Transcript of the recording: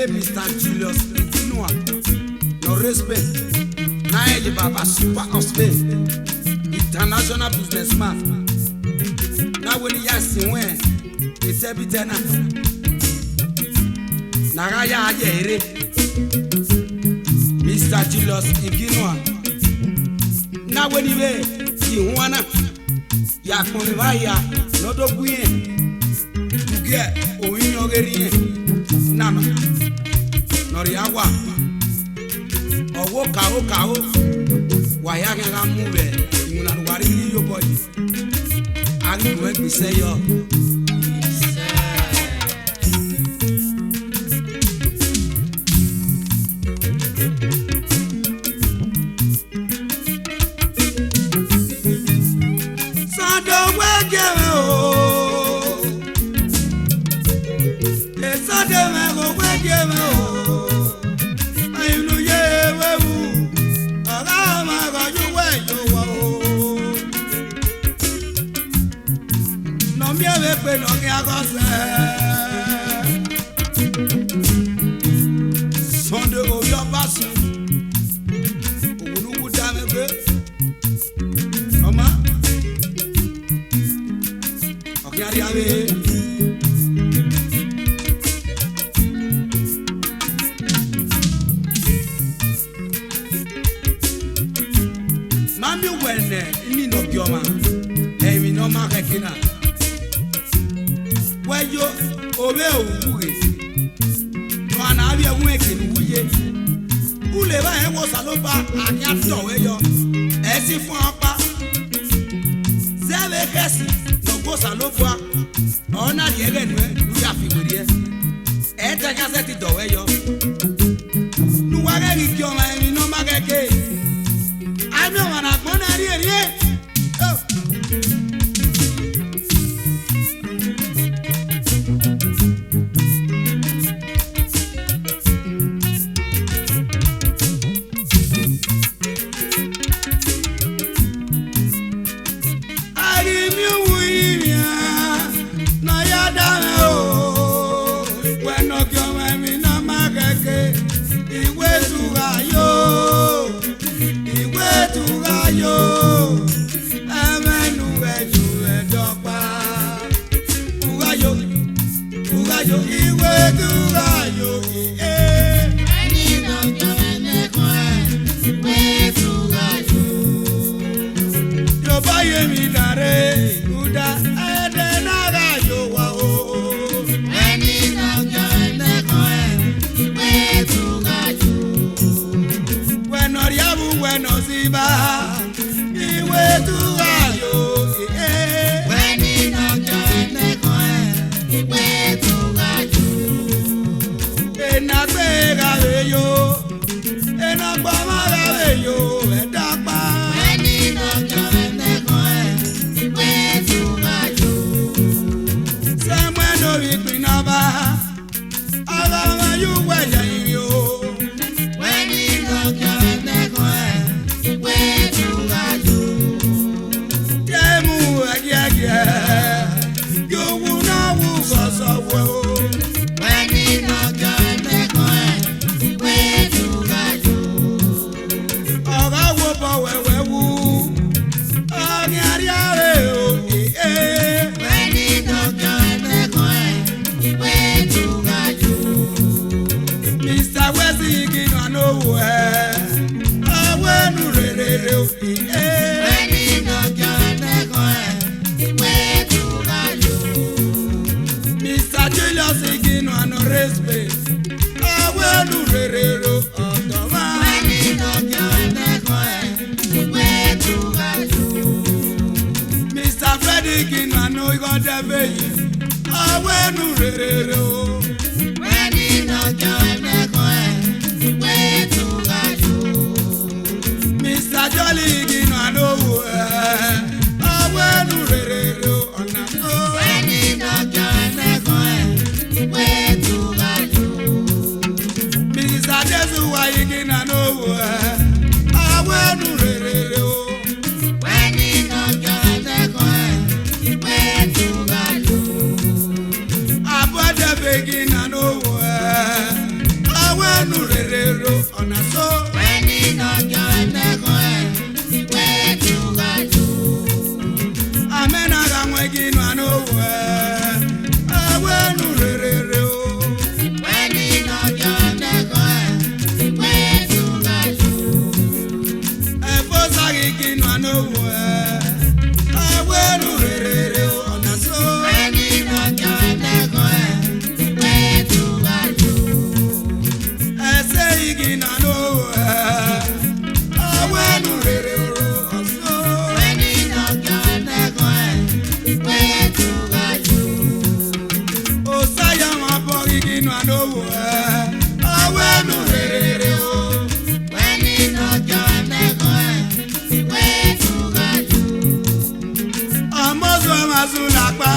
Mr. Julius Itinua, no respect. Naeli Baba Super of Spain, international businessman. Now when he asks when it's every tenor. Nagaya Ayere, Mr. Julius Itinua. Now when he way, wanna Yakunivaya, not a queen to get Oinogeri. Nana Noriawa Owo Kao Wayaga move Munawari your boy. I will make me say yo. Sunday of your passing. Who would damn a bit? Mama, okay, Mammy, when in no Gioma, and no Markina. Where you obey one have your waking who live I was a lover and yet no way yo as if for a Zeve Cassie no goes a lover or not the again we have with you. And I can set it away yo. No one any cure my no magake. I know when I'm going to yo iwe duga yo yo baye mi dare uda ede naga yo wa o bueno riabu bueno siba iwe duga yo enagbe gawe yo enagba ma gawe yo edagba semweno wipinaba agama yu weja yo yemu agiagia yo wuna wu goso wo Mr. Julius Igino and no respect. Mr. Freddy Igino and no God Devey. Mr. Jolly Igino and no Mr. Jesu Igino and no begin and nowhere. I went to the on a so many not join the coin. Where to go? Amen. I'm waking on nowhere. I went to the when he not join the coin. Where to go? I was again on nowhere. I went to the on a so many not join the coin. Amazulapa